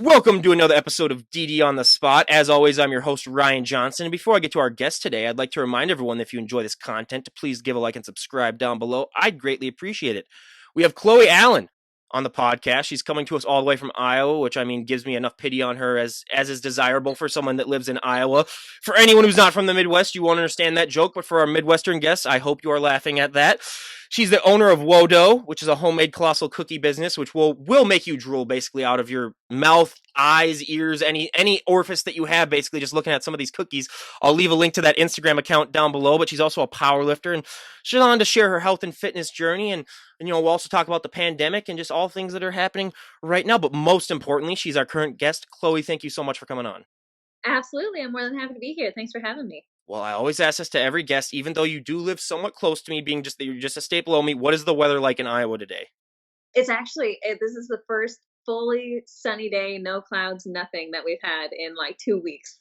Welcome to another episode of DD on the Spot. As always, I'm your host, Ryan Johnson. And before I get to our guest today, I'd like to remind everyone that if you enjoy this content, to please give a like and subscribe down below. I'd greatly appreciate it. We have Chloe Allyn on the podcast. She's coming to us all the way from Iowa, which gives me enough pity on her as is desirable for someone that lives in Iowa. For anyone who's not from the Midwest, you won't understand that joke, but for our Midwestern guests, I hope you are laughing at that. She's the owner of WhoaDough, which is a homemade colossal cookie business, which will make you drool basically out of your mouth, eyes, ears, any orifice that you have, basically just looking at some of these cookies. I'll leave a link to that Instagram account down below, but she's also a power lifter, and she's on to share her health and fitness journey, and we'll also talk about the pandemic and just all things that are happening right now. But most importantly, she's our current guest. Chloe, thank you so much for coming on. Absolutely. I'm more than happy to be here. Thanks for having me. Well, I always ask this to every guest, even though you do live somewhat close to me, being just that you're just a state below me. What is the weather like in Iowa today? It's actually, this is the first fully sunny day, no clouds, nothing that we've had in like 2 weeks.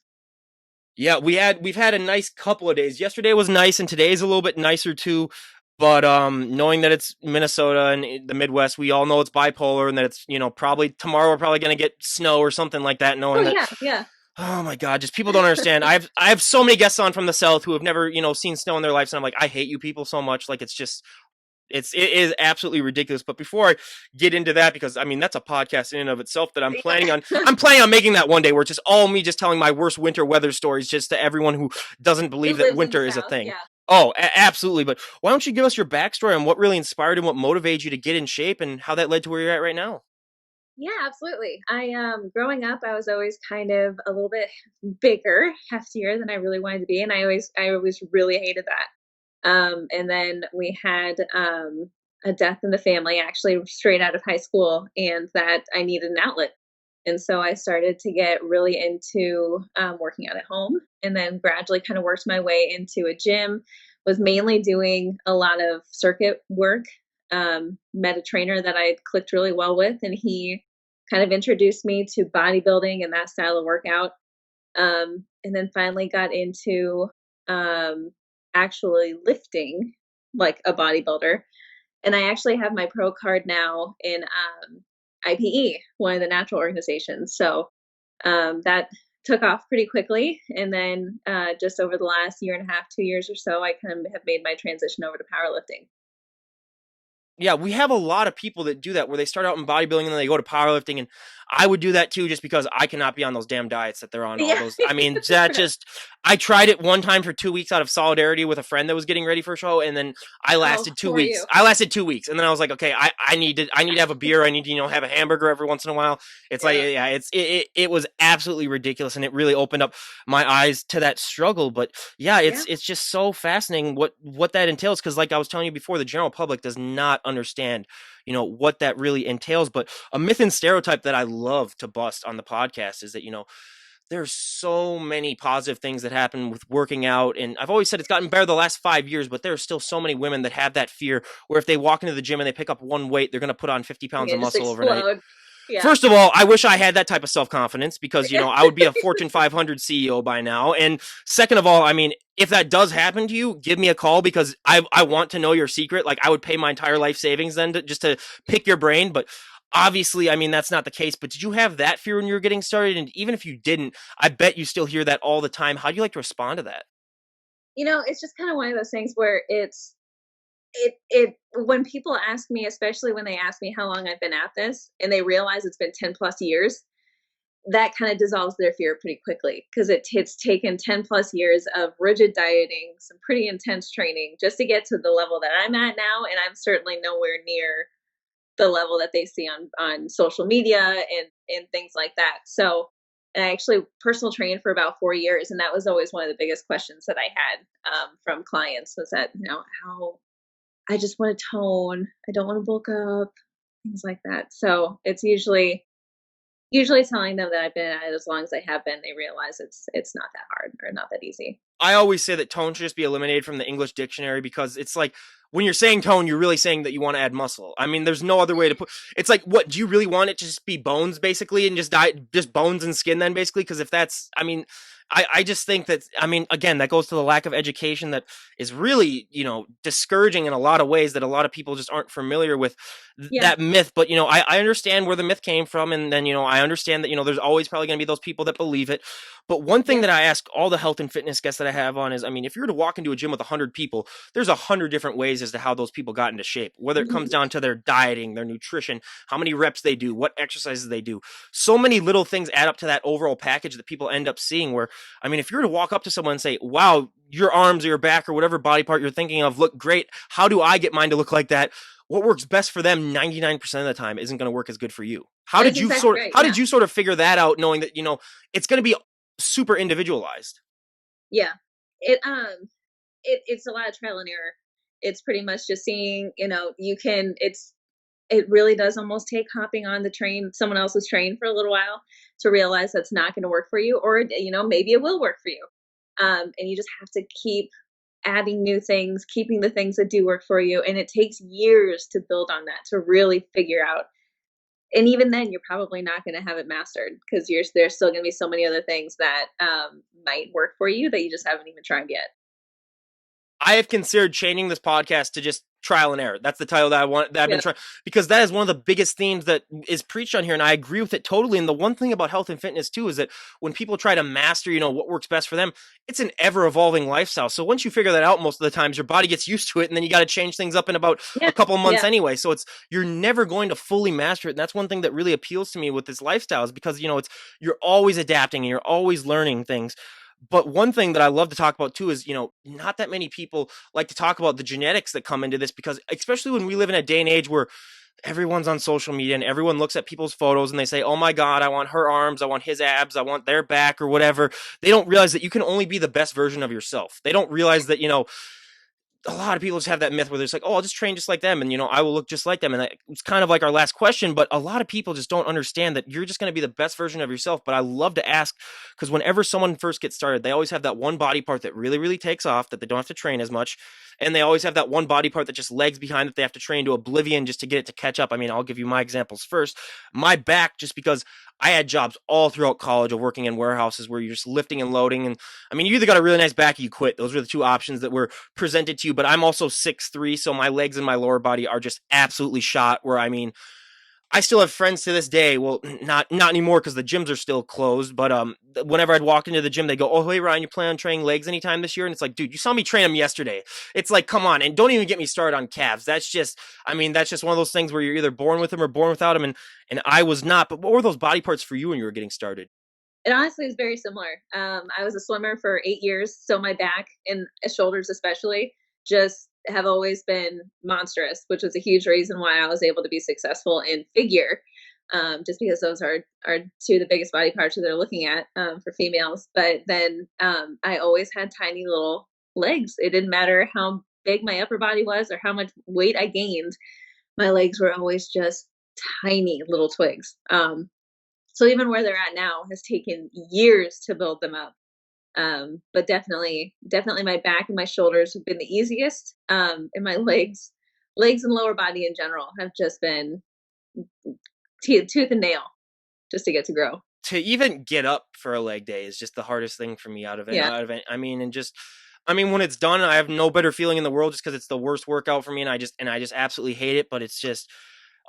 Yeah, we've had a nice couple of days. Yesterday was nice, and today's a little bit nicer too. But knowing that it's Minnesota and the Midwest, we all know it's bipolar, and that it's probably tomorrow we're probably gonna get snow or something like that. Oh, Knowing that, yeah. Yeah. oh my God, just people don't understand. I have so many guests on from the South who have never seen snow in their lives, and I'm like, I hate you people so much. Like it is absolutely ridiculous. But before I get into that, because that's a podcast in and of itself that I'm planning on. I'm planning on making that one day, where it's just all me just telling my worst winter weather stories, just to everyone who doesn't Who believe that lives in the winter is a South? thing. Yeah. Oh, absolutely. But why don't you give us your backstory on what really inspired and what motivated you to get in shape, and how that led to where you're at right now? Yeah, absolutely. Growing up, I was always kind of a little bit bigger, heftier than I really wanted to be. And I always really hated that. And then we had, a death in the family, actually straight out of high school, and that I needed an outlet. And so I started to get really into working out at home, and then gradually kind of worked my way into a gym. Was mainly doing a lot of circuit work. Met a trainer that I clicked really well with, and he kind of introduced me to bodybuilding and that style of workout. And then finally got into actually lifting like a bodybuilder. And I actually have my pro card now in IPE, one of the natural organizations. So that took off pretty quickly. And then just over the last year and a half, 2 years or so, I kind of have made my transition over to powerlifting. Yeah, we have a lot of people that do that, where they start out in bodybuilding and then they go to powerlifting, and I would do that too, just because I cannot be on those damn diets that they're on. All Yeah. those, that just, I tried it one time for 2 weeks out of solidarity with a friend that was getting ready for a show, and then I Oh, lasted two poor weeks. you. I lasted 2 weeks, and then I was like, okay, I need to have a beer. I need to have a hamburger every once in a while. It's like, Yeah. yeah, it was absolutely ridiculous, and it really opened up my eyes to that struggle. But yeah, Yeah. it's just so fascinating what that entails, because like I was telling you before, the general public does not understand what that really entails. But a myth and stereotype that I love to bust on the podcast is that there's so many positive things that happen with working out, and I've always said it's gotten better the last 5 years, but there are still so many women that have that fear, where if they walk into the gym and they pick up one weight, they're going to put on 50 pounds Yeah, of just muscle overnight. explode. Yeah. First of all, I wish I had that type of self-confidence, because, Yeah. I would be a Fortune 500 CEO by now. And second of all, if that does happen to you, give me a call, because I want to know your secret. Like, I would pay my entire life savings then just to pick your brain. But obviously, that's not the case. But did you have that fear when you were getting started? And even if you didn't, I bet you still hear that all the time. How do you like to respond to that? It's just kind of one of those things where it when people ask me, especially when they ask me how long I've been at this and they realize it's been 10 plus years, that kind of dissolves their fear pretty quickly, because it's taken 10 plus years of rigid dieting, some pretty intense training, just to get to the level that I'm at now. And I'm certainly nowhere near the level that they see on social media and things like that. So, and I actually personal trained for about 4 years, and that was always one of the biggest questions that I had from clients, was that how I just want to tone, I don't want to bulk up, things like that. So it's usually telling them that I've been at it as long as I have been, they realize it's not that hard or not that easy. I always say that tone should just be eliminated from the English dictionary, because it's like when you're saying tone, you're really saying that you want to add muscle. I mean, there's no other way to put. It's like, what do you really want it to just be bones, basically, and just bones and skin then, basically? Because if that's, I mean, I just think that, I mean, again, that goes to the lack of education that is really, discouraging in a lot of ways, that a lot of people just aren't familiar with Yeah, that myth. But, I understand where the myth came from. And then, I understand that, there's always probably going to be those people that believe it. But one thing yeah, that I ask all the health and fitness guests that I have on is, I mean, if you were to walk into a gym with 100 people, there's 100 different ways as to how those people got into shape, whether it comes mhm, down to their dieting, their nutrition, how many reps they do, what exercises they do. So many little things add up to that overall package that people end up seeing. Where, I mean, if you were to walk up to someone and say, wow, your arms or your back or whatever body part you're thinking of look great, how do I get mine to look like that? What works best for them 99% of the time isn't going to work as good for you. that's exactly right. How Yeah, did you sort of figure that out, knowing that, it's going to be super individualized? yeah. It it's a lot of trial and error. It's pretty much just seeing, you can. It really does almost take hopping on the train, someone else's train for a little while, to realize that's not going to work for you, or maybe it will work for you. And you just have to keep adding new things, keeping the things that do work for you, and it takes years to build on that to really figure out. And even then, you're probably not going to have it mastered, because there's still going to be so many other things that might work for you that you just haven't even tried yet. I have considered changing this podcast to just trial and error. That's the title that I want, that I've been Yeah, trying, because that is one of the biggest themes that is preached on here, and I agree with it totally. And the one thing about health and fitness too is that when people try to master, what works best for them, it's an ever evolving lifestyle. So once you figure that out, most of the times your body gets used to it, and then you got to change things up in about yeah, a couple months yeah. anyway. So you're never going to fully master it, and that's one thing that really appeals to me with this lifestyle, is because it's, you're always adapting and you're always learning things. But one thing that I love to talk about too is, not that many people like to talk about the genetics that come into this, because especially when we live in a day and age where everyone's on social media and everyone looks at people's photos and they say, oh my God, I want her arms, I want his abs, I want their back or whatever. They don't realize that you can only be the best version of yourself. They don't realize that, a lot of people just have that myth where they're just like, oh, I'll just train just like them, and I will look just like them. And it's kind of like our last question, but a lot of people just don't understand that you're just going to be the best version of yourself. But I love to ask, because whenever someone first gets started, they always have that one body part that really, really takes off, that they don't have to train as much. And they always have that one body part that just lags behind, that they have to train to oblivion just to get it to catch up. I mean, I'll give you my examples first. My back, just because I had jobs all throughout college of working in warehouses where you're just lifting and loading. And I mean, you either got a really nice back or you quit. Those are the two options that were presented to you. But I'm also 6'3", so my legs and my lower body are just absolutely shot. Where, I mean, I still have friends to this day. Well, not anymore, because the gyms are still closed. But whenever I'd walk into the gym, they go, "Oh, hey Ryan, you plan on training legs anytime this year?" And it's like, dude, you saw me train them yesterday. It's like, come on, and don't even get me started on calves. That's just, I mean, that's just one of those things where you're either born with them or born without them. And I was not. But what were those body parts for you when you were getting started? It honestly is very similar. I was a swimmer for 8 years, so my back and shoulders, especially, just have always been monstrous, which was a huge reason why I was able to be successful in figure. Just because those are two of the biggest body parts that they're looking at for females. But then I always had tiny little legs. It didn't matter how big my upper body was or how much weight I gained. My legs were always just tiny little twigs. So even where they're at now has taken years to build them up. But definitely my back and my shoulders have been the easiest. And my legs and lower body in general have just been tooth and nail just to get to grow. To even get up for a leg day is just the hardest thing for me out of it. Yeah. I mean, and just, I mean, when it's done, I have no better feeling in the world, just because it's the worst workout for me, and I just absolutely hate it. But it's just,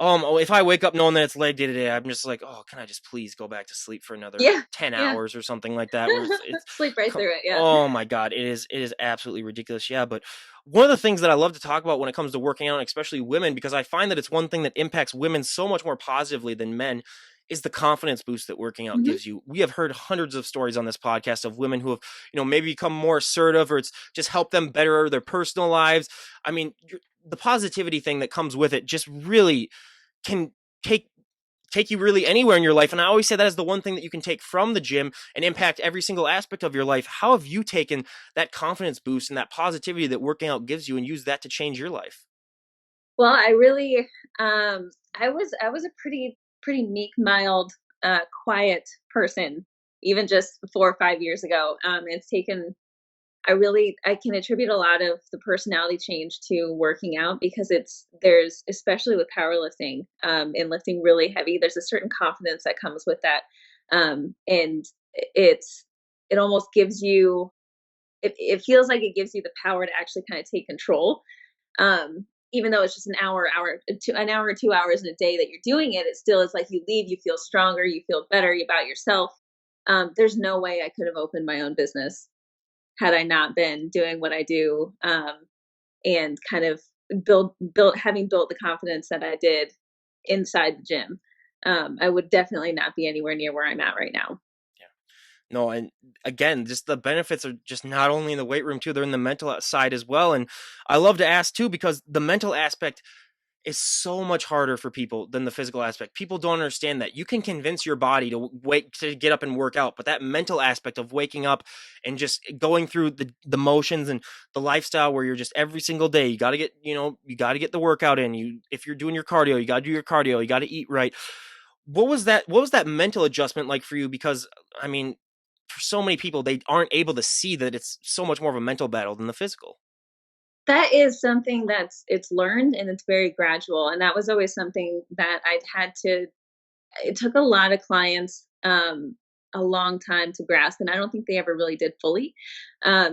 if I wake up knowing that it's leg day today, I'm just like, oh, can I just please go back to sleep for another Yeah. 10 Yeah. hours or something like that? Where it's Sleep right through it. Yeah. oh my God, it is absolutely ridiculous. Yeah. But one of the things that I love to talk about when it comes to working out, and especially women, because I find that it's one thing that impacts women so much more positively than men, is the confidence boost that working out Hmm. gives you. We have heard hundreds of stories on this podcast of women who have, maybe become more assertive, or it's just helped them better their personal lives. I mean, the positivity thing that comes with it just really can take you really anywhere in your life. And I always say that is the one thing that you can take from the gym and impact every single aspect of your life. How have you taken that confidence boost and that positivity that working out gives you and use that to change your life? Well, I really, I was a pretty meek, mild, quiet person, even just 4 or 5 years ago. It's taken I can attribute a lot of the personality change to working out because there's, especially with powerlifting, and lifting really heavy, there's a certain confidence that comes with that. And it's, it almost gives you, it feels like it gives you the power to actually kind of take control. Even though it's just an hour or 2 hours in a day that you're doing it, it still is like you leave, you feel stronger, you feel better about yourself. There's no way I could have opened my own business had I not been doing what I do, and kind of having built the confidence that I did inside the gym. I would definitely not be anywhere near where I'm at right now. No, and again, just the benefits are just not only in the weight room too, they're in the mental side as well. And I love to ask too, because the mental aspect is so much harder for people than the physical aspect. People don't understand that you can convince your body to wait to get up and work out, but that mental aspect of waking up and just going through the motions and the lifestyle where you're just every single day, you got to get, you got to get the workout in. You, if you're doing your cardio, you got to do your cardio, you got to eat right. What was that mental adjustment like for you? Because I mean, for so many people, they aren't able to see that it's so much more of a mental battle than the physical. That is something it's learned and it's very gradual. And that was always something that I'd had to, it took a lot of clients, a long time to grasp. And I don't think they ever really did fully,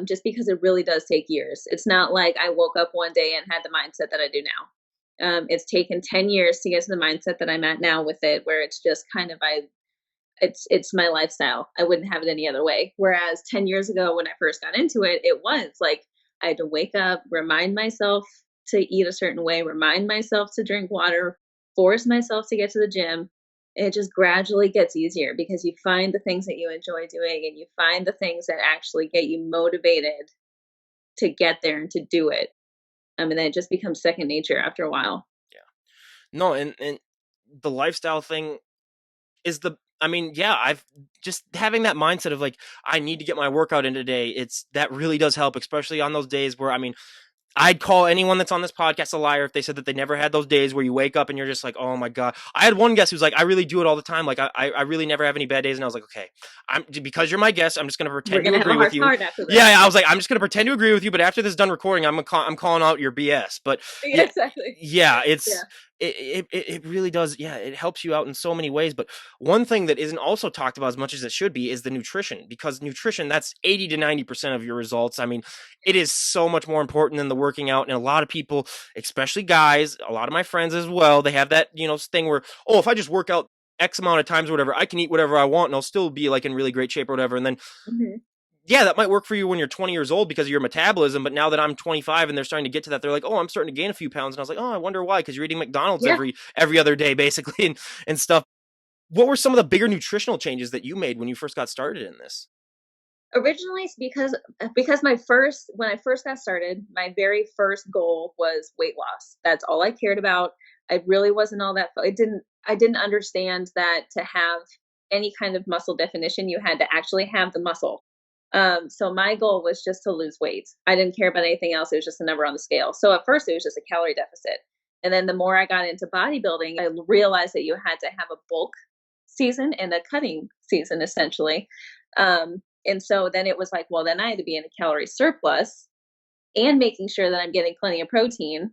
just because it really does take years. It's not like I woke up one day and had the mindset that I do now. It's taken 10 years to get to the mindset that I'm at now with it, where it's just kind of, it's my lifestyle. I wouldn't have it any other way. Whereas 10 years ago when I first got into it, it was like I had to wake up, remind myself to eat a certain way, remind myself to drink water, force myself to get to the gym. It just gradually gets easier because you find the things that you enjoy doing and you find the things that actually get you motivated to get there and to do it. And then it just becomes second nature after a while. No, and the lifestyle thing is the I mean, yeah, I've just having that mindset of like I need to get my workout in today. It's that really does help, especially on those days where I mean, I'd call anyone that's on this podcast a liar if they said that they never had those days where you wake up and you're just like, oh my God. I had one guest who's like, I really do it all the time. Like, I really never have any bad days. And I was like, okay, because you're my guest, I'm just going to We're pretend to gonna have a agree with hard you. hard after Yeah, this. I was like, I'm just going to pretend to agree with you. But after this done recording, I'm calling out your BS. But Yeah, yeah, exactly. yeah, Yeah. it really does. Yeah, it helps you out in so many ways. But one thing that isn't also talked about as much as it should be is the nutrition, because nutrition, that's 80 to 90% of your results. I mean, it is so much more important than the working out. And a lot of people, especially guys, a lot of my friends as well, they have that, thing where, oh, if I just work out X amount of times or whatever, I can eat whatever I want and I'll still be like in really great shape or whatever. And then, Hmm. yeah, that might work for you when you're 20 years old because of your metabolism. But now that I'm 25 and they're starting to get to that, they're like, oh, I'm starting to gain a few pounds. And I was like, oh, I wonder why? Because you're eating McDonald's Yeah. every other day, basically, and stuff. What were some of the bigger nutritional changes that you made when you first got started in this? Originally, it's because when I first got started, my very first goal was weight loss. That's all I cared about. I really wasn't all that. I didn't understand that to have any kind of muscle definition, you had to actually have the muscle. So my goal was just to lose weight. I didn't care about anything else. It was just a number on the scale. So at first, it was just a calorie deficit. And then the more I got into bodybuilding, I realized that you had to have a bulk season and a cutting season, essentially. And so then it was like, well, then I had to be in a calorie surplus and making sure that I'm getting plenty of protein.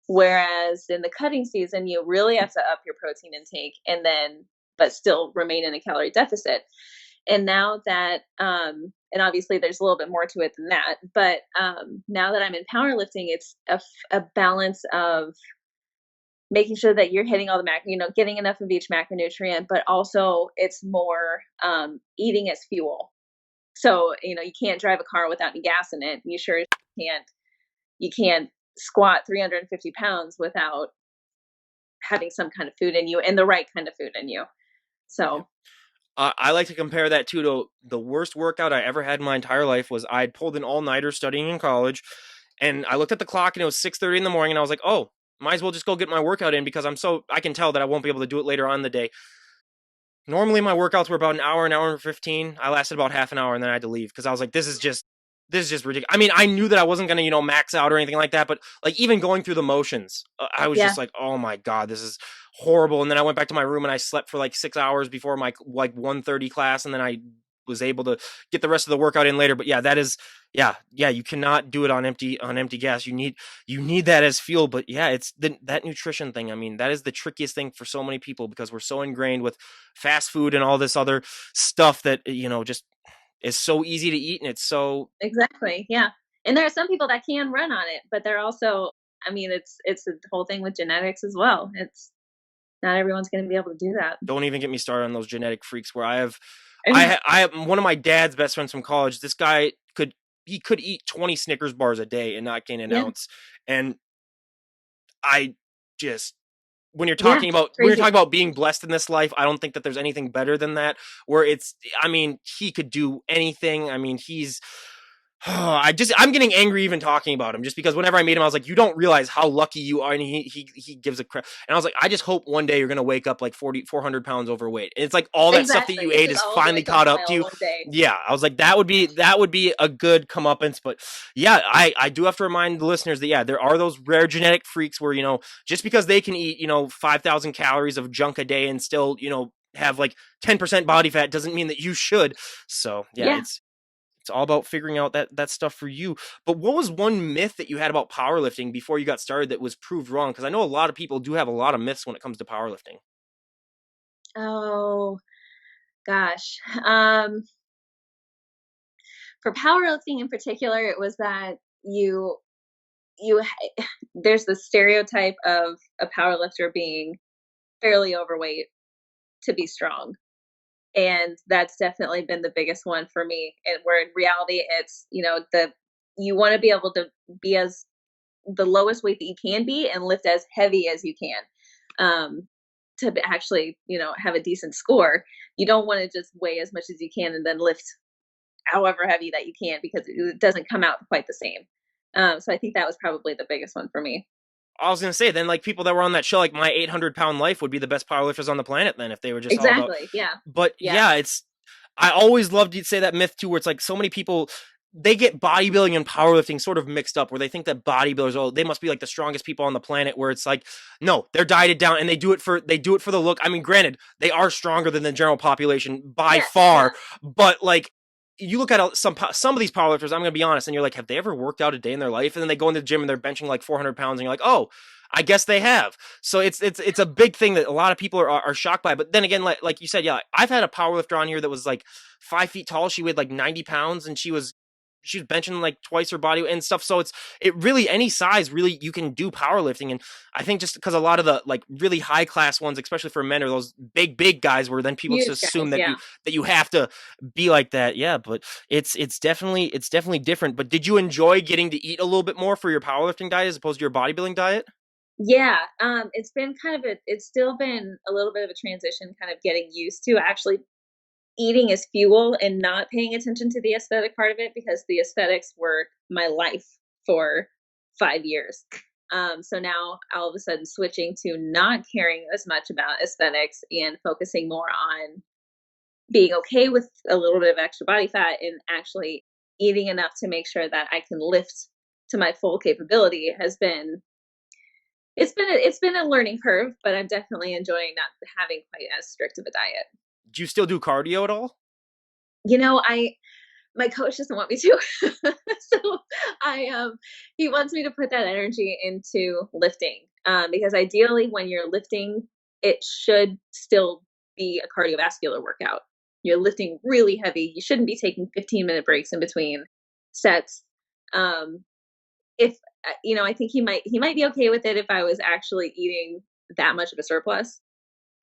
Whereas in the cutting season, you really have to up your protein intake but still remain in a calorie deficit. And now that, and obviously there's a little bit more to it than that, but now that I'm in powerlifting, it's a balance of making sure that you're hitting all the getting enough of each macronutrient, but also it's more eating as fuel. So, you can't drive a car without any gas in it. You sure can't, you can't squat 350 pounds without having some kind of food in you and the right kind of food in you. Yeah. So, I like to compare that to the worst workout I ever had in my entire life was I'd pulled an all-nighter studying in college, and I looked at the clock and it was 6:30 in the morning, and I was like, oh, might as well just go get my workout in because I can tell that I won't be able to do it later on in the day. Normally my workouts were about an hour and 15. I lasted about half an hour and then I had to leave because I was like, this is just ridiculous. I mean, I knew that I wasn't gonna, max out or anything like that, but like even going through the motions, I was yeah. just like, oh my God, this is horrible. And then I went back to my room and I slept for like 6 hours before my like 1:30 class, and then I was able to get the rest of the workout in later. But yeah, that is Yeah, you cannot do it on empty gas. You need that as fuel, but yeah, it's that nutrition thing. I mean, that is the trickiest thing for so many people because we're so ingrained with fast food and all this other stuff that just is so easy to eat, and it's so Exactly, yeah, and there are some people that can run on it, but they're also, I mean, it's the whole thing with genetics as well. It's not everyone's gonna be able to do that. don't even get me started on those genetic freaks where I have one of my dad's best friends from college. This guy could eat 20 Snickers bars a day and not gain an Yeah, ounce. And I just when you're yeah, talking about when you're crazy. talking about being blessed in this life, I don't think that there's anything better than that. Where I mean, he could do anything. I mean, I'm getting angry even talking about him just because whenever I meet him, I was like, you don't realize how lucky you are. And he gives a crap. And I was like, I just hope one day you're going to wake up like 400 pounds overweight. And it's like all that stuff that Exactly, you it's ate just is all gonna finally caught up to compile you. one day. Yeah. I was like, that would be a good comeuppance. But yeah, I do have to remind the listeners that, yeah, there are those rare genetic freaks where, just because they can eat, 5,000 calories of junk a day and still, have like 10% body fat doesn't mean that you should. So yeah, Yeah. it's all about figuring out that stuff for you. But what was one myth that you had about powerlifting before you got started that was proved wrong? Because I know a lot of people do have a lot of myths when it comes to powerlifting. Oh, gosh, for powerlifting in particular, it was that you there's the stereotype of a powerlifter being fairly overweight to be strong. And that's definitely been the biggest one for me. And where in reality, it's, you want to be able to be as the lowest weight that you can be and lift as heavy as you can. Actually, have a decent score. You don't want to just weigh as much as you can and then lift however heavy that you can because it doesn't come out quite the same. So I think that was probably the biggest one for me. I was gonna say then like people that were on that show, like my 800-pound life would be the best powerlifters on the planet then if they were just all about. Exactly. Yeah. But Yeah. yeah, I always loved to say that myth too, where it's like so many people they get bodybuilding and powerlifting sort of mixed up, where they think that bodybuilders, oh, they must be like the strongest people on the planet. Where it's like, no, they're dieted down and they do it for the look. I mean, granted, they are stronger than the general population by Yes. Yeah. far, but like. You look at some of these powerlifters. I'm gonna be honest, and you're like, have they ever worked out a day in their life? And then they go into the gym and they're benching like 400 pounds, and you're like, oh, I guess they have. So it's a big thing that a lot of people are shocked by. But then again, like you said, yeah, I've had a powerlifter on here that was like 5 feet tall. She weighed like 90 pounds, and she was benching like twice her body and stuff. So it really any size really you can do powerlifting. And I think just because a lot of the like really high class ones, especially for men, are those big guys where then people just Huge assume guys. that Yeah. you have to be like that. Yeah, but it's definitely different. But did you enjoy getting to eat a little bit more for your powerlifting diet as opposed to your bodybuilding diet? Yeah, it's been it's still been a little bit of a transition kind of getting used to actually eating as fuel and not paying attention to the aesthetic part of it because the aesthetics were my life for 5 years. So now all of a sudden switching to not caring as much about aesthetics and focusing more on being okay with a little bit of extra body fat and actually eating enough to make sure that I can lift to my full capability has been it's been a learning curve, but I'm definitely enjoying not having quite as strict of a diet. Do you still do cardio at all? I my coach doesn't want me to. So he wants me to put that energy into lifting. Because ideally when you're lifting, it should still be a cardiovascular workout. You're lifting really heavy. You shouldn't be taking 15-minute breaks in between sets. Um, if I think he might be okay with it if I was actually eating that much of a surplus.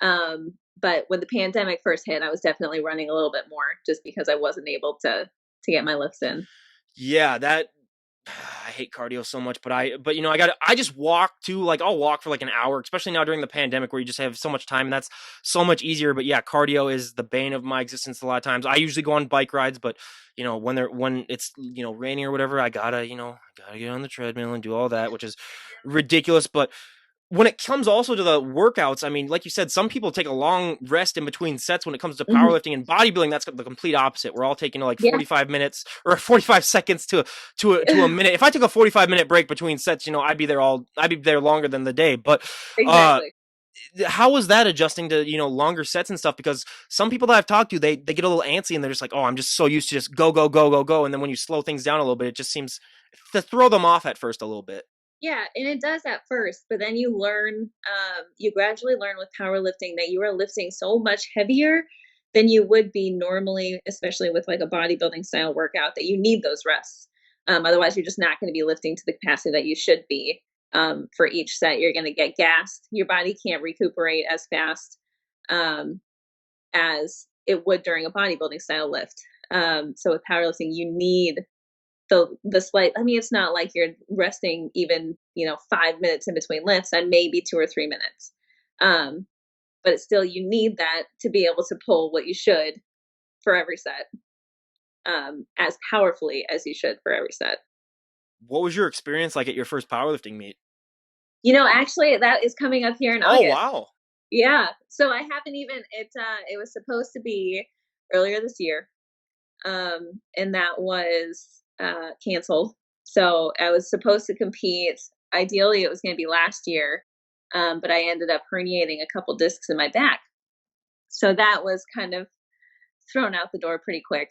But when the pandemic first hit, I was definitely running a little bit more just because I wasn't able to get my lifts in. Yeah, that I hate cardio so much, but I just walk too. Like I'll walk for like an hour, especially now during the pandemic where you just have so much time and that's so much easier. But yeah, cardio is the bane of my existence a lot of times. I usually go on bike rides, but when it's raining or whatever, I gotta get on the treadmill and do all that, which is ridiculous. But when it comes also to the workouts, I mean, like you said, some people take a long rest in between sets when it comes to Mhm. powerlifting and bodybuilding. That's the complete opposite. We're all taking like Yeah. 45 minutes or 45 seconds to a minute. If I took a 45-minute break between sets, I'd be there longer than the day. But uh Exactly. how was that adjusting to, longer sets and stuff? Because some people that I've talked to, they get a little antsy and they're just like, oh, I'm just so used to just go, go, go, go, go. And then when you slow things down a little bit, it just seems to throw them off at first a little bit. Yeah, and it does at first, but then you gradually learn with powerlifting that you are lifting so much heavier than you would be normally, especially with like a bodybuilding style workout, that you need those rests. Otherwise, you're just not going to be lifting to the capacity that you should be. For each set, you're going to get gassed. Your body can't recuperate as fast um, as it would during a bodybuilding style lift. So with powerlifting, you need the slight, I mean, it's not like you're resting even, 5 minutes in between lifts, and maybe 2 or 3 minutes. Um, but it's still, you need that to be able to pull what you should for every set, as powerfully as you should for every set. What was your experience like at your first powerlifting meet? Actually, that is coming up here in Oh, August. wow. Yeah. So I haven't even, it was supposed to be earlier this year. And that was canceled. So I was supposed to compete. Ideally, it was going to be last year, but I ended up herniating a couple discs in my back. So that was kind of thrown out the door pretty quick.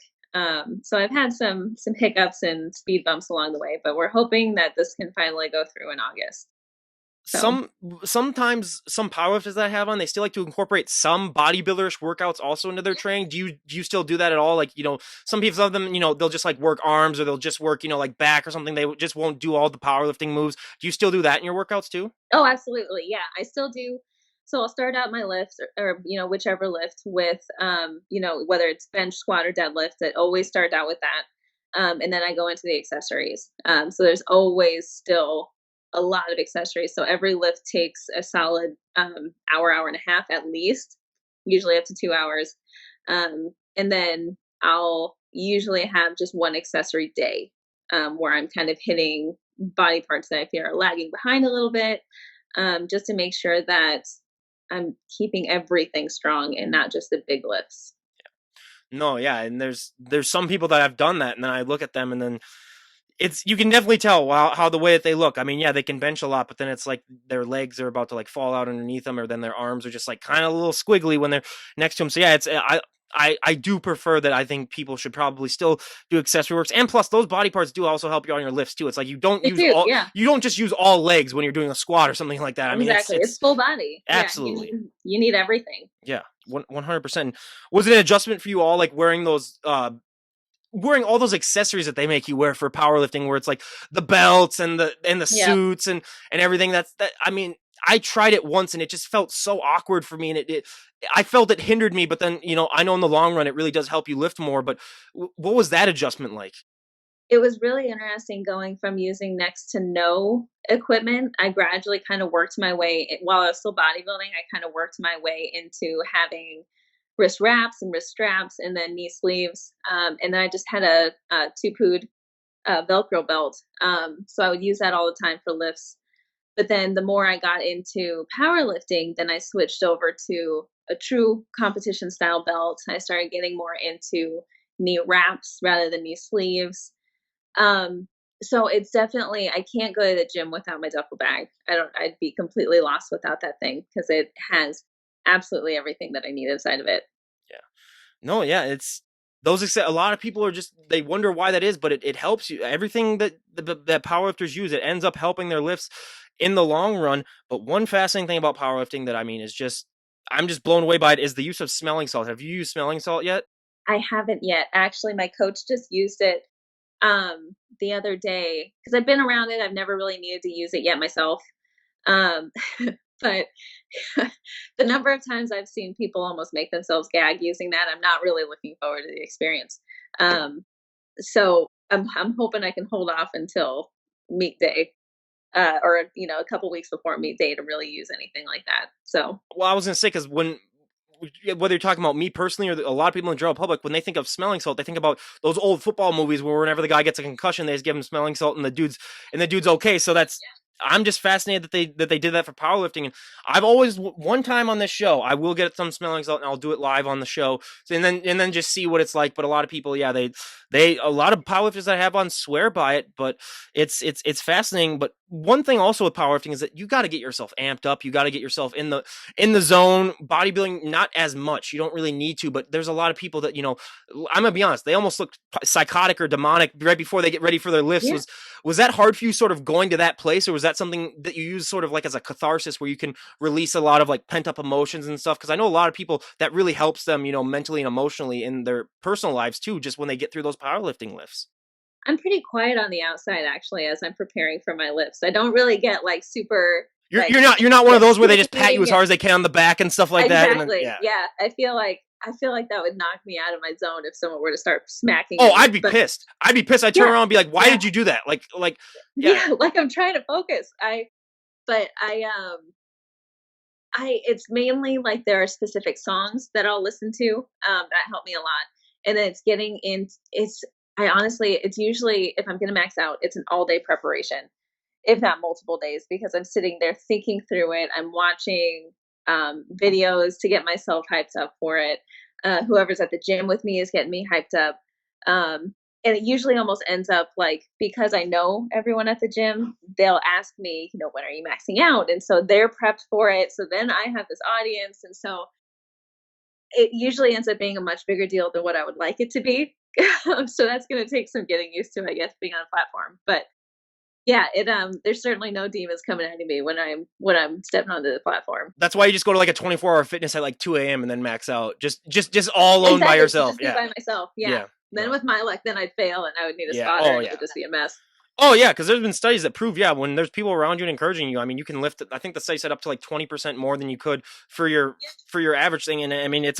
So I've had some hiccups and speed bumps along the way, but we're hoping that this can finally go through in August. So Sometimes some powerlifters that I have on, they still like to incorporate some bodybuilderish workouts also into their training. Do you still do that at all? Like, some people, some of them, they'll just like work arms, or they'll just work, like back or something. They just won't do all the powerlifting moves. Do you still do that in your workouts too? oh, absolutely, yeah, I still do. So I'll start out my lifts, or whichever lift with whether it's bench, squat, or deadlift. It always start out with that, and then I go into the accessories. So there's always still a lot of accessories. So every lift takes a solid hour, hour and a half at least, usually up to 2 hours. And then I'll usually have just one accessory day, where I'm kind of hitting body parts that I feel are lagging behind a little bit, just to make sure that I'm keeping everything strong and not just the big lifts. No, yeah, and there's some people that have done that, and then I look at them, and then you can definitely tell how the way that they look. I mean, yeah, they can bench a lot, but then it's like their legs are about to like fall out underneath them, or then their arms are just like kind of a little squiggly when they're next to them. So yeah, I do prefer that. I think people should probably still do accessory works, and plus those body parts do also help you on your lifts too. It's like They do, yeah, you don't just use all legs when you're doing a squat or something like that. I mean, exactly. It's it's full body. Yeah, absolutely, you need everything. yeah, 100%. Was it an adjustment for you all, like wearing all those accessories that they make you wear for powerlifting, where it's like the belts and the Yeah. suits and everything? I mean, I tried it once and it just felt so awkward for me, and I felt it hindered me. But then, I know in the long run it really does help you lift more. But what was that adjustment like? It was really interesting going from using next to no equipment. I gradually kind of worked my way, while I was still bodybuilding, I kind of worked my way into having wrist wraps and wrist straps, and then knee sleeves. And then I just had a two-pood Velcro belt. So I would use that all the time for lifts. But then the more I got into powerlifting, then I switched over to a true competition style belt. I started getting more into knee wraps rather than knee sleeves. Um, so it's definitely, I can't go to the gym without my duffel bag. I'd be completely lost without that thing, because it has absolutely everything that I need inside of it. Yeah. No, yeah, it's a lot of people are just, they wonder why that is, but it helps you. Everything that powerlifters use, it ends up helping their lifts in the long run. But one fascinating thing about powerlifting that, I mean, is just, I'm just blown away by it, is the use of smelling salt. Have you used smelling salt yet? I haven't yet. Actually, my coach just used it the other day, because I've been around it. I've never really needed to use it yet myself. Um, but the number of times I've seen people almost make themselves gag using that, I'm not really looking forward to the experience. So I'm hoping I can hold off until meet day, or a couple weeks before meet day, to really use anything like that. So Well, I was gonna say, because whether you're talking about me personally or a lot of people in the general public, when they think of smelling salt, they think about those old football movies where whenever the guy gets a concussion, they just give him smelling salt and the dude's okay. So I'm just fascinated that they did that for powerlifting. And I've always, one time on this show, I will get some smelling salt and I'll do it live on the show, and then just see what it's like. But a lot of people, yeah, they a lot of powerlifters that I have on swear by it, but it's fascinating. But one thing also with powerlifting is that you got to get yourself amped up. You got to get yourself in the zone. Bodybuilding, not as much. You don't really need to, but there's a lot of people that, I'm gonna be honest, they almost look psychotic or demonic right before they get ready for their lifts. Yeah. Was that hard for you, sort of going to that place, or was that something that you use sort of like as a catharsis where you can release a lot of like pent up emotions and stuff? Because I know a lot of people that really helps them, mentally and emotionally in their personal lives too, just when they get through those powerlifting lifts. I'm pretty quiet on the outside actually as I'm preparing for my lifts. I don't really get like super You're like you're not you're not one of those where they just pat you as screaming. hard as they can on the back and stuff like that, and then Exactly. yeah. Yeah. I feel like that would knock me out of my zone if someone were to start smacking Oh, at me. I'd be But pissed. I'd be pissed. I'd turn yeah, around and be like, "Why yeah, did you do that?" Like, yeah, yeah. Like I'm trying to focus. But it's mainly like there are specific songs that I'll listen to that help me a lot, and then it's getting in. I honestly, it's usually if I'm gonna max out, it's an all day preparation, if not multiple days, because I'm sitting there thinking through it. I'm watching videos to get myself hyped up for it. Whoever's at the gym with me is getting me hyped up. Um, and it usually almost ends up like because I know everyone at the gym, they'll ask me, when are you maxing out? And so they're prepped for it. So then I have this audience. And so it usually ends up being a much bigger deal than what I would like it to be. So that's going to take some getting used to, I guess, being on a platform. But yeah, there's certainly no demons coming at me when I'm stepping onto the platform. that's why you just go to like a 24-hour fitness at like 2 a.m. and then max out, just all alone by Exactly, to yourself. just be Yeah, by myself, yeah. yeah, Then no, with my luck, then I'd fail and I would need a yeah. spotter Oh and it yeah. would just be a mess. Oh yeah, because there's been studies that prove, yeah, when there's people around you and encouraging you, I mean, you can lift. I think the study said up to like 20% more than you could for your average thing, and I mean, it's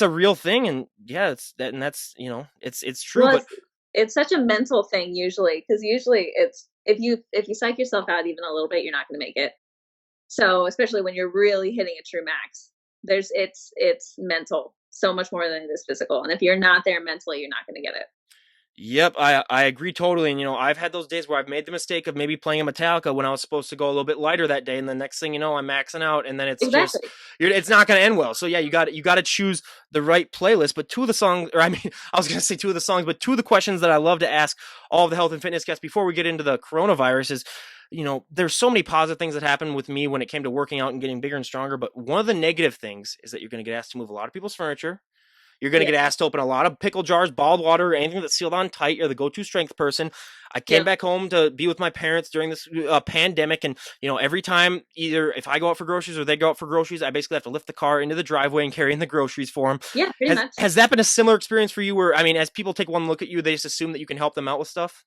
a real thing, and yeah, it's that, and that's it's true, Well, but it's such a mental thing usually, because usually it's if you psych yourself out even a little bit, you're not gonna make it. So, especially when you're really hitting a true max, it's mental so much more than it is physical, and if you're not there mentally, you're not gonna get it. yep, I agree totally. And I've had those days where I've made the mistake of maybe playing a Metallica when I was supposed to go a little bit lighter that day, and the next thing you know, I'm maxing out, and then it's just Exactly. it's not going to end well. So yeah, you got to choose the right playlist. But two of the songs, or I mean, I was going to say two of the songs, but two of the questions that I love to ask all of the health and fitness guests before we get into the coronavirus is, there's so many positive things that happened with me when it came to working out and getting bigger and stronger. But one of the negative things is that you're going to get asked to move a lot of people's furniture. You're going to get Yes. asked to open a lot of pickle jars, bottled water, anything that's sealed on tight. You're the go-to strength person. I came Yep. back home to be with my parents during this pandemic, and every time, either if I go out for groceries or they go out for groceries, I basically have to lift the car into the driveway and carry in the groceries for them. Yeah, pretty Has much. has that been a similar experience for you? Where I mean, as people take one look at you, they just assume that you can help them out with stuff.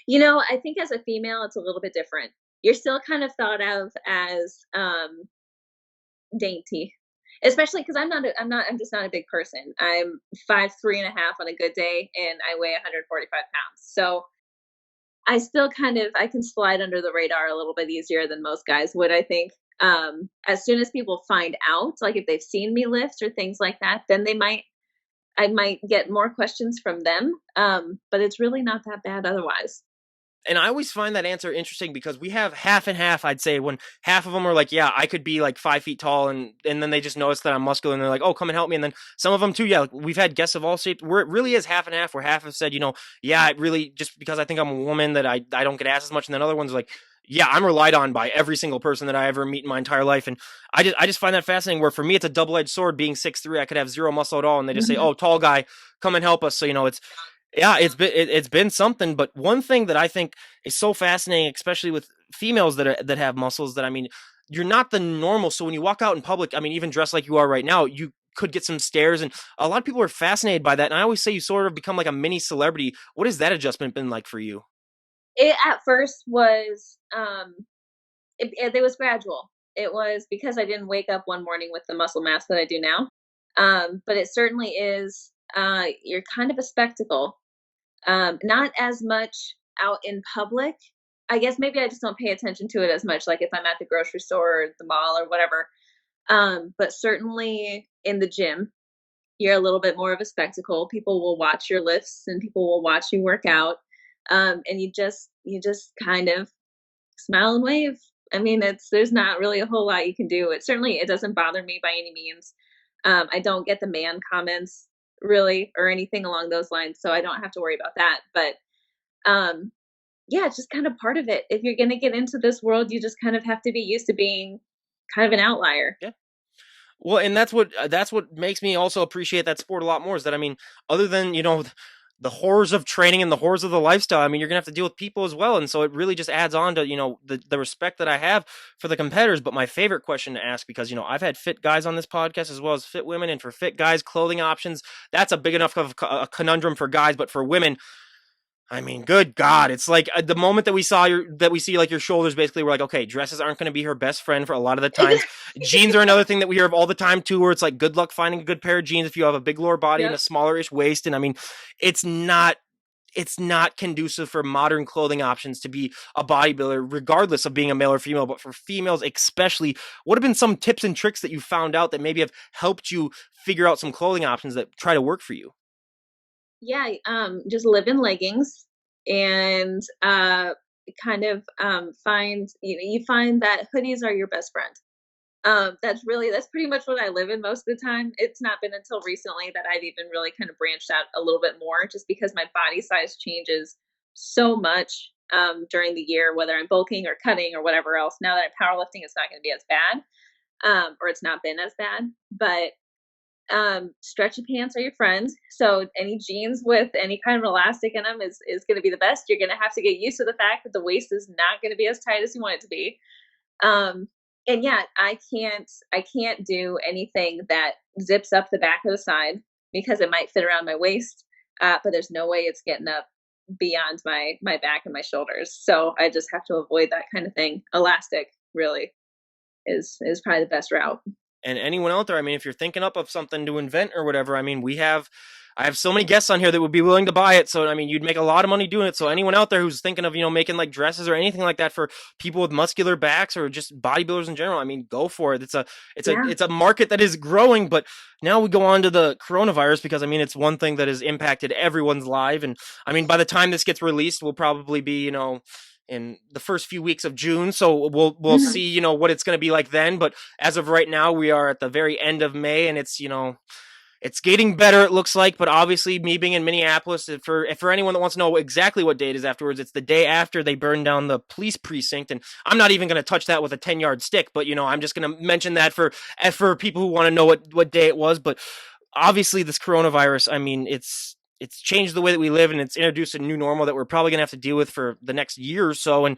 I think as a female, it's a little bit different. You're still kind of thought of as dainty, especially because I'm just not a big person. I'm 5'3.5" on a good day, and I weigh 145 pounds. So I can slide under the radar a little bit easier than most guys would, I think. As soon as people find out, like if they've seen me lift or things like that, then I might get more questions from them. But it's really not that bad otherwise. And I always find that answer interesting because we have half and half. I'd say when half of them are like, "Yeah, I could be like 5 feet tall," and then they just notice that I'm muscular, and they're like, "Oh, come and help me." And then some of them too, yeah, like we've had guests of all shapes where it really is half and half. Where half have said, "Yeah, it really just because I think I'm a woman that I don't get asked as much," and then other ones are like, "Yeah, I'm relied on by every single person that I ever meet in my entire life," and I just find that fascinating. Where for me, it's a double edged sword. Being 6'3", I could have zero muscle at all, and they just say, Mhm. "Oh, tall guy, come and help us." So it's yeah, it's been something. But one thing that I think is so fascinating, especially with females that have muscles, that I mean, you're not the normal. So when you walk out in public, I mean, even dressed like you are right now, you could get some stares, and a lot of people are fascinated by that. And I always say you sort of become like a mini celebrity. What has that adjustment been like for you? It at first was it was gradual. It was because I didn't wake up one morning with the muscle mass that I do now. But it certainly is. You're kind of a spectacle. Not as much out in public. I guess maybe I just don't pay attention to it as much, like if I'm at the grocery store or the mall or whatever. But certainly in the gym, you're a little bit more of a spectacle. People will watch your lifts and people will watch you work out. And you just kind of smile and wave. I mean, there's not really a whole lot you can do. It doesn't bother me by any means. I don't get the man comments really or anything along those lines, so I don't have to worry about that. But um, yeah, it's just kind of part of it. If you're gonna get into this world, you just kind of have to be used to being kind of an outlier. Yeah. Well, and that's what makes me also appreciate that sport a lot more is that I mean, other than, the horrors of training and the horrors of the lifestyle, I mean, you're gonna have to deal with people as well. And so it really just adds on to, the respect that I have for the competitors. But my favorite question to ask, because, I've had fit guys on this podcast as well as fit women, and for fit guys, clothing options, that's a big enough of a conundrum for guys, but for women, I mean, good God, it's like the moment that we see like your shoulders, basically, we're like, okay, dresses aren't going to be her best friend for a lot of the times. Jeans are another thing that we hear of all the time too, where it's like, good luck finding a good pair of jeans if you have a big lower body and a Yep. smallerish waist. And I mean, it's not it's not conducive for modern clothing options to be a bodybuilder, regardless of being a male or female. But for females, especially, what have been some tips and tricks that you found out that maybe have helped you figure out some clothing options that try to work for you? Yeah, just live in leggings and kind of find you find that hoodies are your best friend. That's pretty much what I live in most of the time. It's not been until recently that I've even really kind of branched out a little bit more, just because my body size changes so much during the year, whether I'm bulking or cutting or whatever else. Now that I'm powerlifting, it's not going to be as bad, or it's not been as bad. But stretchy pants are your friends. So any jeans with any kind of elastic in them is going to be the best. You're going to have to get used to the fact that the waist is not going to be as tight as you want it to be. Um, and yeah, I can't do anything that zips up the back of the side because it might fit around my waist, but there's no way it's getting up beyond my back and my shoulders. So I just have to avoid that kind of thing. Elastic really is probably the best route. And anyone out there, I mean, if you're thinking up of something to invent or whatever, I mean, I have so many guests on here that would be willing to buy it. So, I mean, you'd make a lot of money doing it. So anyone out there who's thinking of, making like dresses or anything like that for people with muscular backs or just bodybuilders in general, I mean, go for it. Yeah. It's a market that is growing. But now we go on to the coronavirus, because I mean, it's one thing that has impacted everyone's life. And I mean, by the time this gets released, we'll probably be, in the first few weeks of June. So we'll Mhm. see, what it's going to be like then. But as of right now, we are at the very end of May, and it's getting better, it looks like. But obviously, me being in Minneapolis, for anyone that wants to know exactly what day it is afterwards, it's the day after they burned down the police precinct. And I'm not even going to touch that with a 10-yard stick, but I'm just going to mention that for people who want to know what day it was. But obviously, this coronavirus, I mean, it's changed the way that we live, and it's introduced a new normal that we're probably going to have to deal with for the next year or so. And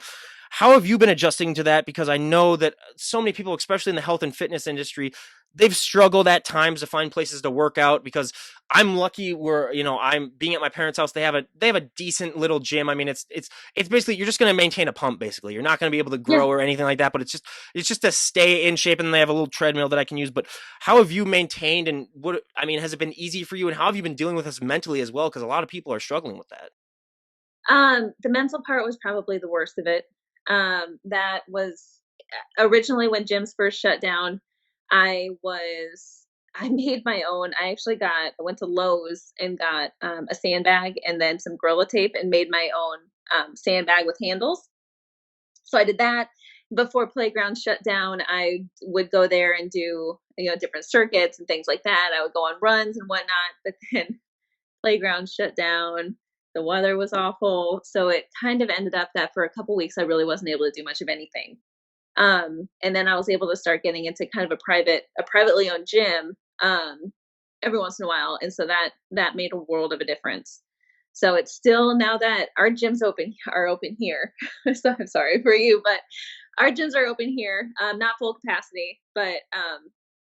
how have you been adjusting to that? Because I know that so many people, especially in the health and fitness industry, they've struggled at times to find places to work out. Because I'm lucky where, I'm being at my parents' house. They have a decent little gym. I mean, it's basically, you're just going to maintain a pump. Basically, you're not going to be able to Yeah. grow or anything like that. But it's just to stay in shape, and they have a little treadmill that I can use. But how have you maintained, and what I mean, has it been easy for you, and how have you been dealing with this mentally as well? Because a lot of people are struggling with that. The mental part was probably the worst of it. That was originally when gyms first shut down. I made my own. I went to Lowe's and got a sandbag and then some Gorilla Tape and made my own sandbag with handles. So I did that before playground shut down. I would go there and do different circuits and things like that. I would go on runs and whatnot, but then playground shut down. The weather was awful, so it kind of ended up that for a couple weeks I really wasn't able to do much of anything. And then I was able to start getting into kind of a privately owned gym every once in a while, and so that made a world of a difference. So it's still, now that our gyms are open here. So I'm sorry for you, but our gyms are open here, not full capacity, but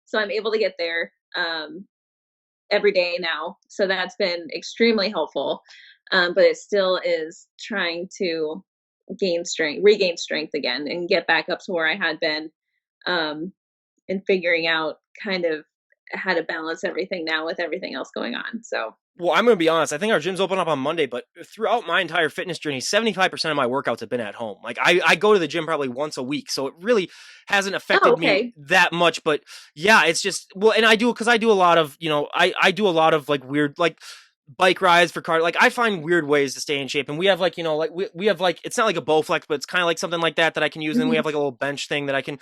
so I'm able to get there every day now. So that's been extremely helpful. But it still is trying to regain strength again, and get back up to where I had been, and figuring out kind of how to balance everything now with everything else going on. So, Well, I'm going to be honest. I think our gyms open up on Monday, but throughout my entire fitness journey, 75% of my workouts have been at home. Like I go to the gym probably once a week, so it really hasn't oh, affected me okay. that much. But yeah, it's just, well, and I do, because I do a lot of, I do a lot of like weird, like bike rides for car. Like I find weird ways to stay in shape, and we have like like we have like it's not like a Bowflex, but it's kind of like something like that that I can use. And then we Mhm. have like a little bench thing that I can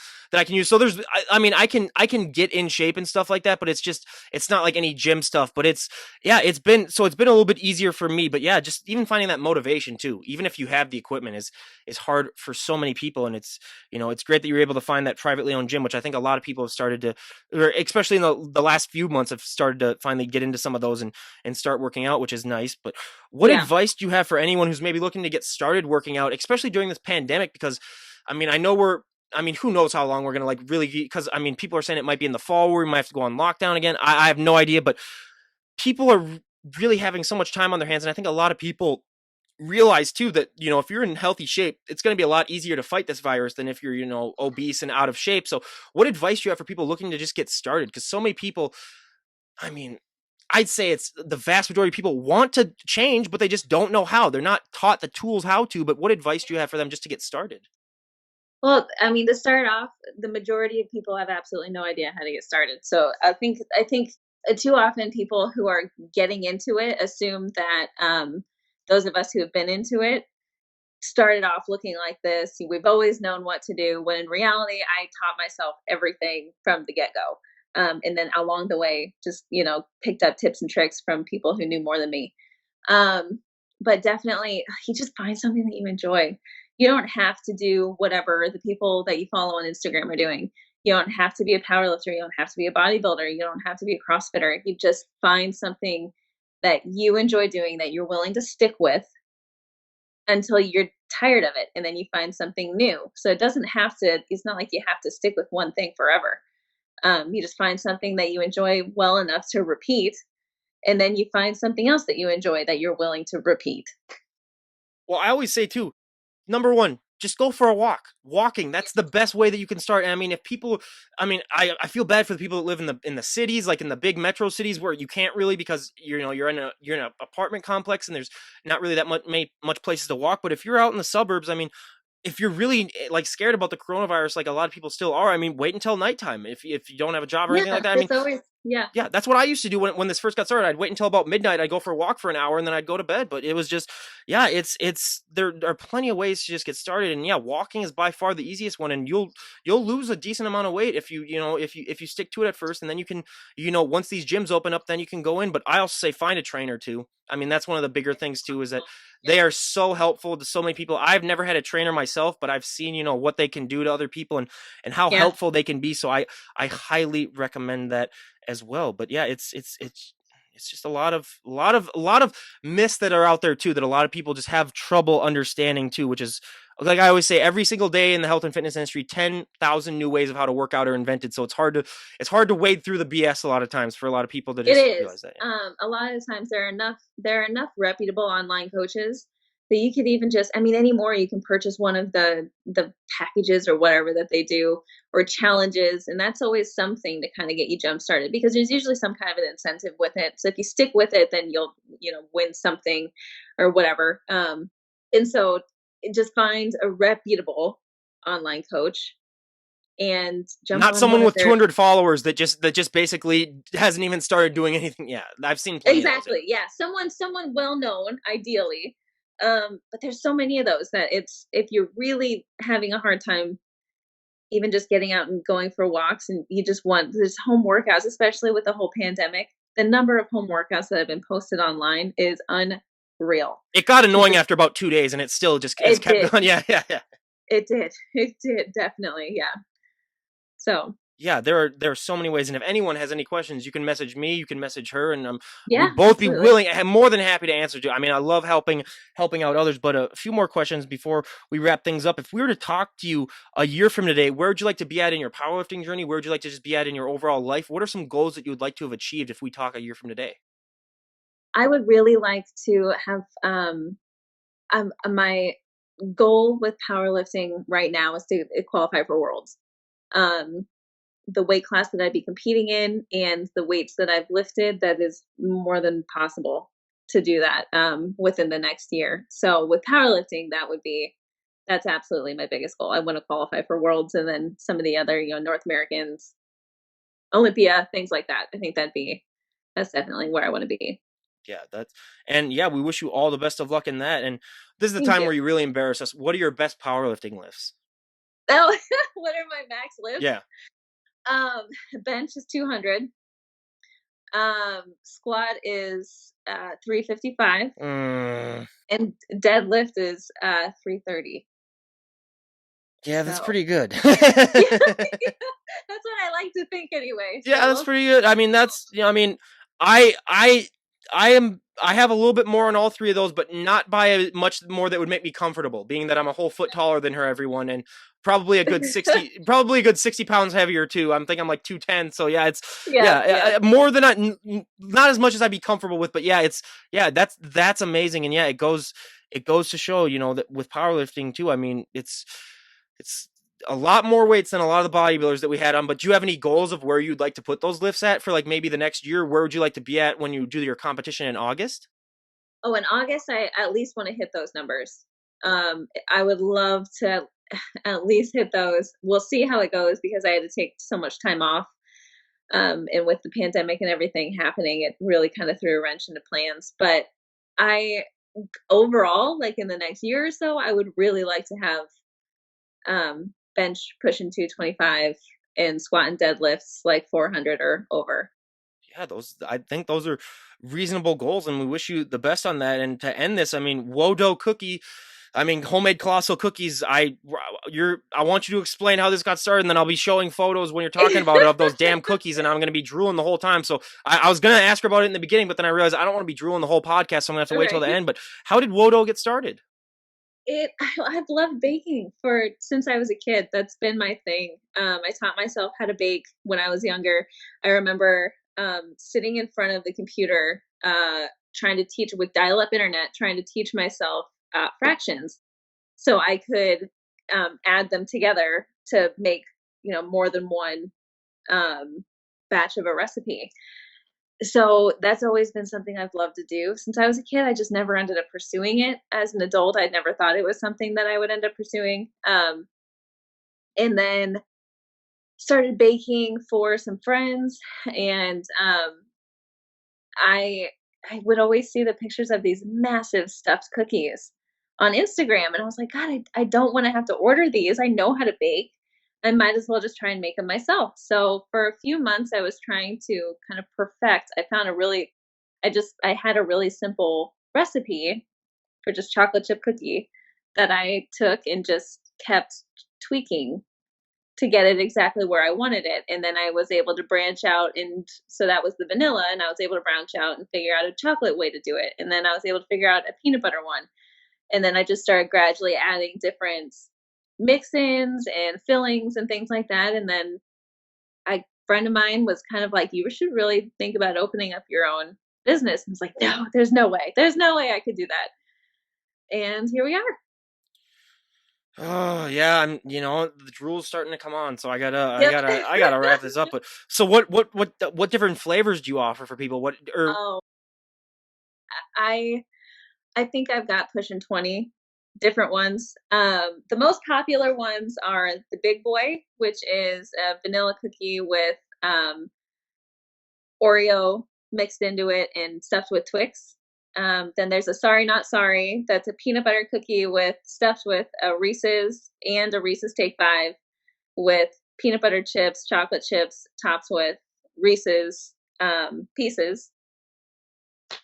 use. So there's I mean I can get in shape and stuff like that, but it's not like any gym stuff. But it's been a little bit easier for me. But yeah, just even finding that motivation too, even if you have the equipment, is hard for so many people. And it's great that you're able to find that privately owned gym, which I think a lot of people have started to, or especially in the last few months, have started to finally get into some of those and start working out, which is nice. But what Yeah. advice do you have for anyone who's maybe looking to get started working out, especially during this pandemic? Because I mean, I mean, who knows how long we're gonna like really? Because I mean, people are saying it might be in the fall where we might have to go on lockdown again. I have no idea, but people are really having so much time on their hands, and I think a lot of people realize too that if you're in healthy shape, it's going to be a lot easier to fight this virus than if you're obese and out of shape. So what advice do you have for people looking to just get started? Because so many people, I mean, I'd say it's the vast majority of people want to change, but they just don't know how. They're not taught the tools how to. But what advice do you have for them just to get started? Well, I mean, to start off, the majority of people have absolutely no idea how to get started. So I think too often people who are getting into it assume that those of us who have been into it started off looking like this. We've always known what to do. When in reality, I taught myself everything from the get go. And then along the way, just, picked up tips and tricks from people who knew more than me. Um, but definitely, you just find something that you enjoy. You don't have to do whatever the people that you follow on Instagram are doing. You don't have to be a powerlifter. You don't have to be a bodybuilder. You don't have to be a CrossFitter. You just find something that you enjoy doing that you're willing to stick with until you're tired of it, and then you find something new. So it's not like you have to stick with one thing forever. You just find something that you enjoy well enough to repeat, and then you find something else that you enjoy that you're willing to repeat. Well, I always say too, number one, just go for a walk. Walking, that's the best way that you can start. And I mean, if people, I mean, I feel bad for the people that live in the cities, like in the big metro cities where you can't really, because you're in an apartment complex and there's not really that much places to walk. But if you're out in the suburbs, I mean, if you're really like scared about the coronavirus, like a lot of people still are, I mean, wait until nighttime if you don't have a job or anything like Yeah, that. I mean, there's always yeah. yeah, that's what I used to do when this first got started. I'd wait until about midnight. I'd go for a walk for an hour and then I'd go to bed. But it was just, yeah, it's there are plenty of ways to just get started. And yeah, walking is by far the easiest one. And you'll lose a decent amount of weight if if you stick to it at first. And then you can, once these gyms open up, then you can go in. But I also say find a trainer too. I mean, that's one of the bigger things too, is that they are so helpful to so many people. I've never had a trainer myself, but I've seen, what they can do to other people and how Yeah. helpful they can be. So I highly recommend that as well. But yeah, it's just a lot of myths that are out there too that a lot of people just have trouble understanding too, which is like I always say, every single day in the health and fitness industry, 10,000 new ways of how to work out are invented. So it's hard to wade through the BS a lot of times for a lot of people to It just is. realize that. A lot of the times there are enough reputable online coaches that you could even just, I mean, anymore you can purchase one of the packages or whatever that they do, or challenges, and that's always something to kind of get you jump started, because there's usually some kind of an incentive with it. So if you stick with it, then you'll win something or whatever. And so just find a reputable online coach and jump Not on one someone of with their 200 followers that just basically hasn't even started doing anything. Yeah, I've seen plenty of those. Yeah. Exactly. Yeah. Someone well known, ideally. But there's so many of those that it's if you're really having a hard time even just getting out and going for walks, and you just want there's home workouts, especially with the whole pandemic. The number of home workouts that have been posted online is unreal. It got To annoying just after about 2 days, and it still just has it kept did. going. Yeah, yeah, yeah. It did. It did definitely. Yeah. So Yeah, there are so many ways, and if anyone has any questions, you can message me, you can message her, and yeah, we'd both be absolutely. willing, I'm more than happy to answer to. I mean, I love helping out others, but a few more questions before we wrap things up. If we were to talk to you a year from today, where would you like to be at in your powerlifting journey? Where would you like to just be at in your overall life? What are some goals that you would like to have achieved if we talk a year from today? I would really like to have my goal with powerlifting right now is to qualify for worlds. Um, the weight class that I'd be competing in and the weights that I've lifted, that is more than possible to do that within the next year. So with powerlifting, that's absolutely my biggest goal. I want to qualify for worlds, and then some of the other, North Americans, Olympia, things like that. I think that's definitely where I want to be. Yeah, and yeah, we wish you all the best of luck in that. And this is the Thank time you. where you really embarrass us. What are your best powerlifting lifts? Oh, what are my max lifts? Yeah. Um, bench is 200. Squat is 355, Mm, and deadlift is 330. yeah, that's So pretty good. yeah, that's what I like to think anyway. So Yeah, that's we'll pretty good. I mean, that's I mean, I I I have a little bit more on all three of those, but not by much more that would make me comfortable. Being that I'm a whole foot taller than her, everyone, and probably a good 60 pounds heavier too. I'm thinking I'm like 210. So yeah, it's yeah, yeah. yeah, more than not as much as I'd be comfortable with, but yeah, that's amazing, and yeah, it goes to show, that with powerlifting too. I mean, it's a lot more weights than a lot of the bodybuilders that we had on. But do you have any goals of where you'd like to put those lifts at for like maybe the next year? Where would you like to be at when you do your competition in August? Oh, in August, I at least want to hit those numbers. I would love to at least hit those. We'll see how it goes because I had to take so much time off. And with the pandemic and everything happening, it really kind of threw a wrench into plans. But I overall, like in the next year or so, I would really like to have bench pushing 225 and squat and deadlifts like 400 or over. Yeah, I think those are reasonable goals, and we wish you the best on that. And to end this, I mean, WhoaDough cookie. I mean, homemade colossal cookies. I want you to explain how this got started, and then I'll be showing photos when you're talking about it of those damn cookies, and I'm going to be drooling the whole time. So I was going to ask her about it in the beginning, but then I realized I don't want to be drooling the whole podcast, so I'm going to have to wait till Right. the end. But how did WhoaDough get started? I've loved baking for since I was a kid. That's been my thing. I taught myself how to bake when I was younger. I remember sitting in front of the computer, trying to teach with dial-up internet, trying to teach myself fractions, so I could add them together to make more than one um, batch of a recipe. So that's always been something I've loved to do since I was a kid. I just never ended up pursuing it. As an adult, I never thought it was something that I would end up pursuing. And then started baking for some friends, and I I would always see the pictures of these massive stuffed cookies on Instagram, and I was like, God, I don't want to have to order these. I know how to bake. I might as well just try and make them myself. So for a few months, I was trying to kind of perfect. I had a really simple recipe for just chocolate chip cookie that I took and just kept tweaking to get it exactly where I wanted it. And then I was able to branch out. And so that was the vanilla. And I was able to branch out and figure out a chocolate way to do it. And then I was able to figure out a peanut butter one. And then I just started gradually adding different mix ins and fillings and things like that. And then a friend of mine was kind of like, you should really think about opening up your own business. And I was like, no, there's no way. There's no way I could do that. And here we are. Oh yeah, the drool's starting to come on, so Yep. I gotta wrap this up. But so what different flavors do you offer for people? What or Oh, I I think I've got pushing 20 different ones. The most popular ones are the Big Boy, which is a vanilla cookie with Oreo mixed into it and stuffed with Twix. Then there's a Sorry Not Sorry. That's a peanut butter cookie with stuffed with a Reese's and a Reese's Take Five with peanut butter chips, chocolate chips, topped with Reese's pieces.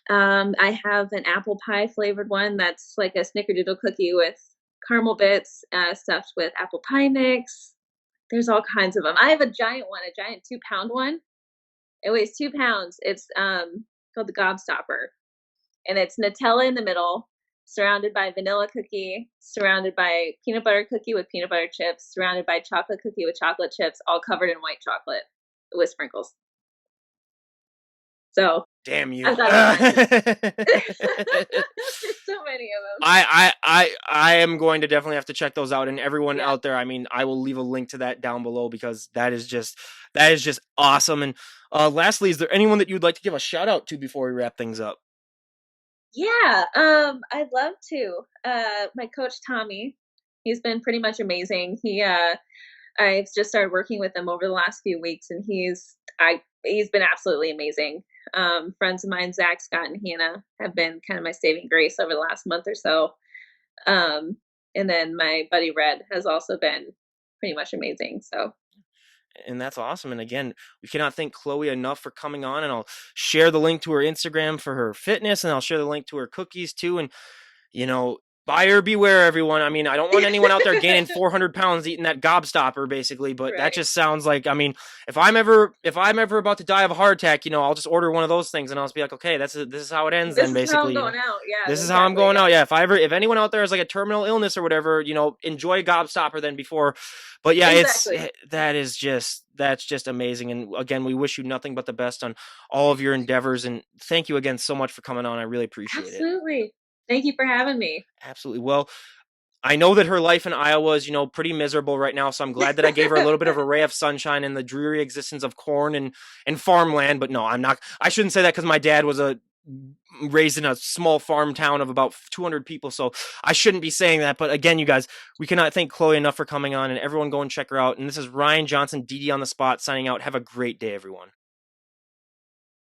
I have an apple pie flavored one that's like a snickerdoodle cookie with caramel bits, stuffed with apple pie mix. There's all kinds of them. I have a giant one, a giant 2-pound one. It weighs 2 pounds. It's called the Gobstopper, and it's Nutella in the middle, surrounded by vanilla cookie, surrounded by peanut butter cookie with peanut butter chips, surrounded by chocolate cookie with chocolate chips, all covered in white chocolate with sprinkles. So damn you. I've got all kinds of there's so many of them. I am going to definitely have to check those out, and everyone Yeah. out there, I mean, I will leave a link to that down below because that is just awesome. And lastly, is there anyone that you'd like to give a shout out to before we wrap things up? Yeah, I'd love to. My coach Tommy, he's been pretty much amazing. I've just started working with him over the last few weeks, and he's been absolutely amazing. Friends of mine, Zach, Scott, and Hannah, have been kind of my saving grace over the last month or so. Um, and then my buddy Red has also been pretty much amazing. So And that's awesome. And again, we cannot thank Chloe enough for coming on. And I'll share the link to her Instagram for her fitness, and I'll share the link to her cookies too. And buyer beware, everyone. I mean, I don't want anyone out there gaining 400 pounds eating that gobstopper, basically. But that right. just sounds like, I mean, if I'm ever about to die of a heart attack, I'll just order one of those things, and I'll just be like, okay, this is how it ends. This Then is how I'm basically, going out. Yeah, this is how I'm exactly. going Yeah. out. Yeah, if anyone out there has like a terminal illness or whatever, enjoy gobstopper then before. But yeah, Exactly. that's just amazing. And again, we wish you nothing but the best on all of your endeavors. And thank you again so much for coming on. I really appreciate it. Absolutely. Thank you for having me. Absolutely. Well, I know that her life in Iowa is, pretty miserable right now. So I'm glad that I gave her a little bit of a ray of sunshine in the dreary existence of corn and farmland. But no, I'm not. I shouldn't say that because my dad was raised in a small farm town of about 200 people. So I shouldn't be saying that. But again, you guys, we cannot thank Chloe enough for coming on, and everyone go and check her out. And this is Ryan Johnson, DD on the spot, signing out. Have a great day, everyone.